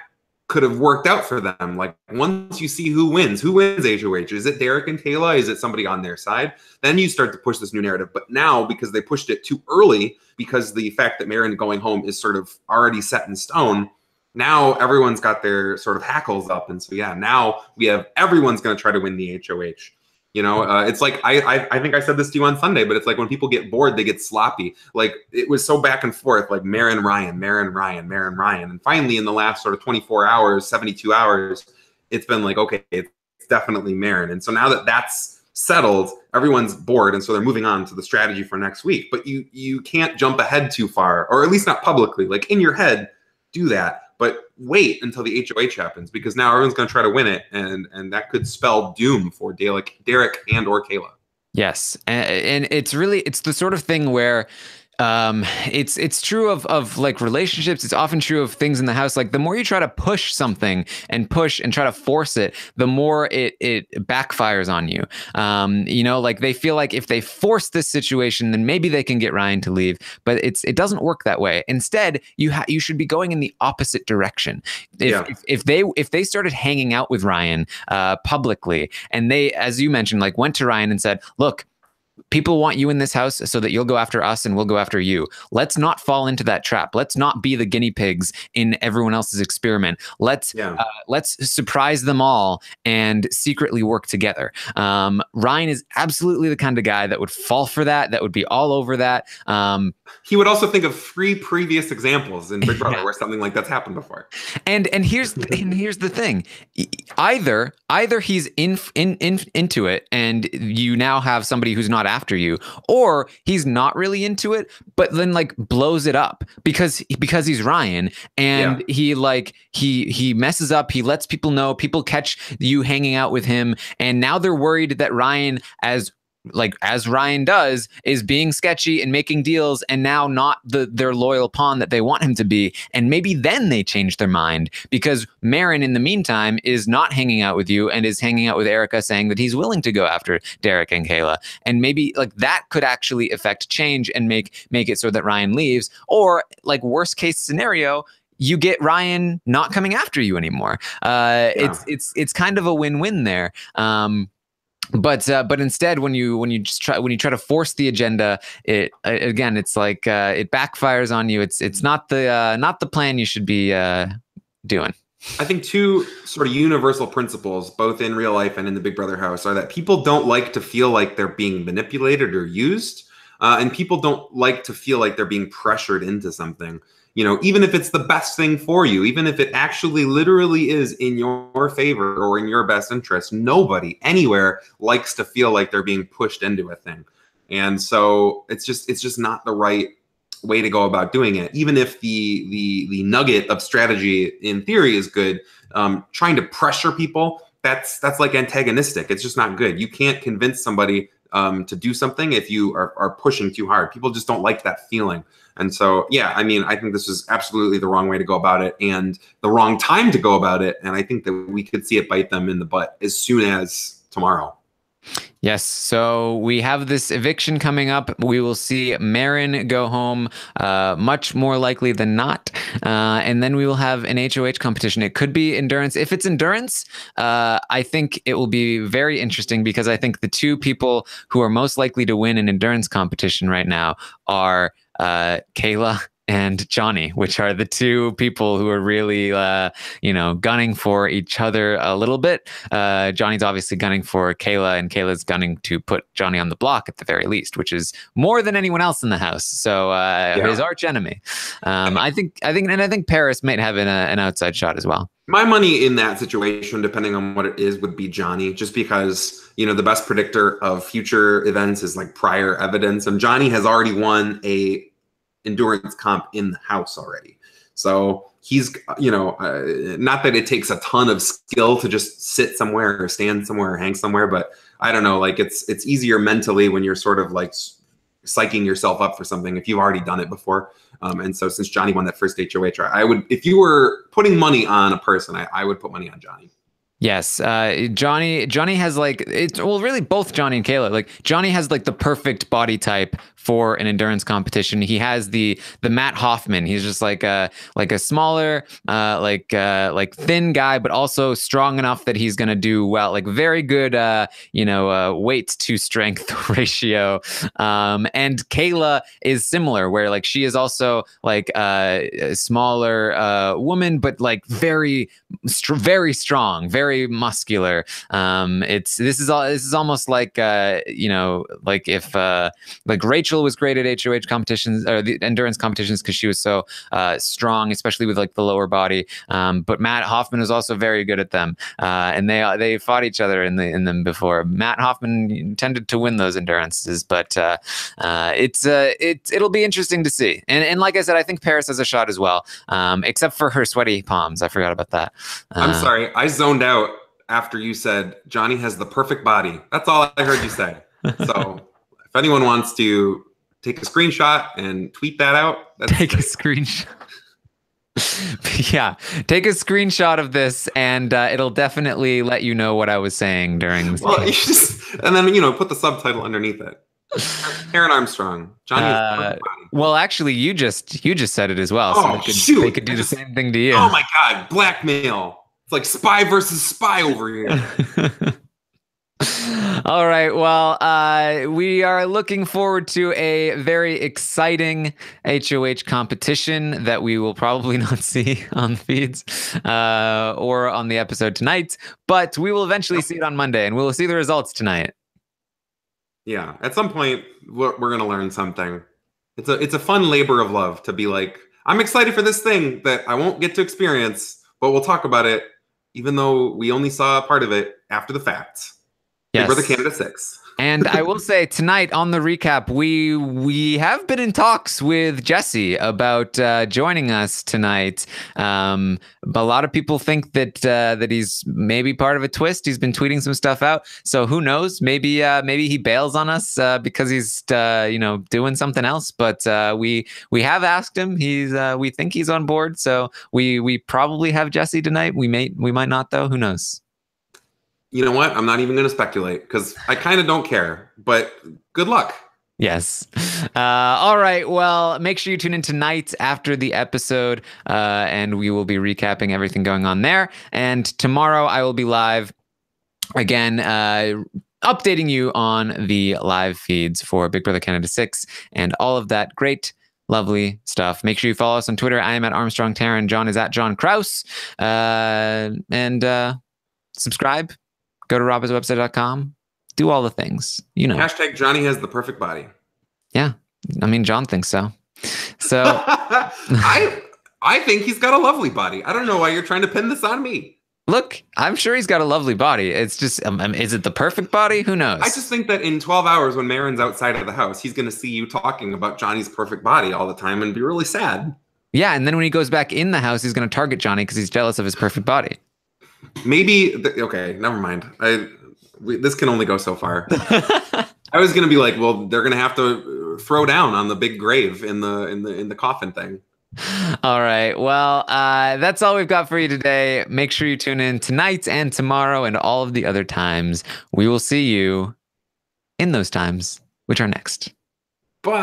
could have worked out for them. Like once you see who wins HOH, is it Derek and Kayla? Is it somebody on their side? Then you start to push this new narrative. But now, because they pushed it too early, because the fact that Maren going home is sort of already set in stone, now everyone's got their sort of hackles up. And so, yeah, now we have everyone's going to try to win the HOH. It's like, I think I said this to you on Sunday, but it's like when people get bored, they get sloppy. Like it was so back and forth, like Maren, Ryan. And finally in the last sort of 24 hours, 72 hours, it's been like, okay, it's definitely Maren. And so now that that's settled, everyone's bored. And so they're moving on to the strategy for next week. But you can't jump ahead too far, or at least not publicly. Like in your head, do that. But wait until the HOH happens, because now everyone's going to try to win it, and that could spell doom for Derek and or Kayla. Yes, and it's the sort of thing where it's true of like relationships. It's often true of things in the house. Like the more you try to push something and try to force it, the more it backfires on you. Like they feel like if they force this situation, then maybe they can get Ryan to leave, but it doesn't work that way. Instead, you should be going in the opposite direction. If they started hanging out with Ryan publicly, and they, as you mentioned, like went to Ryan and said, look, people want you in this house so that you'll go after us and we'll go after you. Let's not fall into that trap. Let's not be the guinea pigs in everyone else's experiment. Let's surprise them all and secretly work together. Ryan is absolutely the kind of guy that would fall for that, that would be all over that. He would also think of 3 previous examples in Big Brother where something like that's happened before. And here's the thing. Either he's into it and you now have somebody who's not after you, or he's not really into it, but then like blows it up because he's Ryan, and he messes up. He lets people know, people catch you hanging out with him, and now they're worried that Ryan, as Ryan does, is being sketchy and making deals, and now not their loyal pawn that they want him to be. And maybe then they change their mind, because Maren in the meantime is not hanging out with you and is hanging out with Erika, saying that he's willing to go after Derek and Kayla. And maybe like that could actually affect change and make it so that Ryan leaves. Or like worst case scenario, you get Ryan not coming after you anymore. It's kind of a win-win there. but instead, when you try to force the agenda, it again, it's like it backfires on you. It's not the plan you should be doing. I think two sort of universal principles, both in real life and in the Big Brother house, are that people don't like to feel like they're being manipulated or used, and people don't like to feel like they're being pressured into something. You know, even if it's the best thing for you, even if it actually literally is in your favor or in your best interest, nobody anywhere likes to feel like they're being pushed into a thing. And so it's just not the right way to go about doing it. Even if the nugget of strategy in theory is good, trying to pressure people, that's like antagonistic. It's just not good. You can't convince somebody to do something if you are pushing too hard. People just don't like that feeling. And so, yeah, I mean, I think this is absolutely the wrong way to go about it and the wrong time to go about it. And I think that we could see it bite them in the butt as soon as tomorrow. Yes. So we have this eviction coming up. We will see Marin go home, much more likely than not. And then we will have an HOH competition. It could be endurance. If it's endurance, I think it will be very interesting because I think the two people who are most likely to win an endurance competition right now are Kayla and Johnny, which are the two people who are really, gunning for each other a little bit. Johnny's obviously gunning for Kayla, and Kayla's gunning to put Johnny on the block at the very least, which is more than anyone else in the house. So his arch enemy. I think Paris might have an outside shot as well. My money in that situation, depending on what it is, would be Johnny, just because, the best predictor of future events is like prior evidence. And Johnny has already won a endurance comp in the house already. So he's, not that it takes a ton of skill to just sit somewhere or stand somewhere or hang somewhere, but I don't know, like it's easier mentally when you're sort of like psyching yourself up for something if you've already done it before. And so since Johnny won that first HOH, I would, if you were putting money on a person, I would put money on Johnny. Yes, Johnny has really both Johnny and Kayla. Like Johnny has like the perfect body type for an endurance competition. He has the Matt Hoffman. He's just like a smaller, like thin guy, but also strong enough that he's gonna do well. Like very good, weight to strength ratio. And Kayla is similar, where like she is also like a smaller woman, but like very strong, very muscular. This is almost like like if like Rachel was great at HOH competitions or the endurance competitions because she was so strong, especially with like the lower body. But Matt Hoffman was also very good at them, and they fought each other in them before. Matt Hoffman tended to win those endurances, but it'll be interesting to see. And like I said, I think Paris has a shot as well, except for her sweaty palms. I forgot about that. I'm sorry, I zoned out after you said Johnny has the perfect body. That's all I heard you say. So if anyone wants to take a screenshot and tweet that out, take a screenshot. Yeah, take a screenshot of this, and it'll definitely let you know what I was saying during this. Well, and then put the subtitle underneath it. Aaron Armstrong, Johnny. Well, actually, you just said it as well. Oh, so shoot! They could do the same thing to you. Oh my God, blackmail! It's like spy versus spy over here. All right. Well, we are looking forward to a very exciting HOH competition that we will probably not see on the feeds or on the episode tonight, but we will eventually see it on Monday, and we'll see the results tonight. Yeah, at some point we're gonna learn something. It's a fun labor of love to be like, I'm excited for this thing that I won't get to experience, but we'll talk about it, even though we only saw a part of it after the fact. Yes. Big Brother Canada 6. And I will say tonight on the recap, we have been in talks with Jesse about joining us tonight. A lot of people think that he's maybe part of a twist. He's been tweeting some stuff out, so who knows? Maybe he bails on us because he's doing something else. But we have asked him. We think he's on board, so we probably have Jesse tonight. We might not though. Who knows? You know what? I'm not even going to speculate because I kind of don't care, but good luck. Yes. All right. Well, make sure you tune in tonight after the episode, and we will be recapping everything going on there. And tomorrow I will be live again, updating you on the live feeds for Big Brother Canada 6 and all of that great, lovely stuff. Make sure you follow us on Twitter. I am at Armstrong Taran. John is at John Kraus. And subscribe. Go to robertswebsite.com. Do all the things. You know. Hashtag Johnny has the perfect body. Yeah. I mean, John thinks so. So I think he's got a lovely body. I don't know why you're trying to pin this on me. Look, I'm sure he's got a lovely body. It's just, is it the perfect body? Who knows? I just think that in 12 hours, when Marin's outside of the house, he's going to see you talking about Johnny's perfect body all the time and be really sad. Yeah, and then when he goes back in the house, he's going to target Johnny because he's jealous of his perfect body. Maybe, okay, never mind. This can only go so far. I was going to be like, well, they're going to have to throw down on the big grave in the coffin thing. All right. Well, that's all we've got for you today. Make sure you tune in tonight and tomorrow and all of the other times. We will see you in those times, which are next. Bye.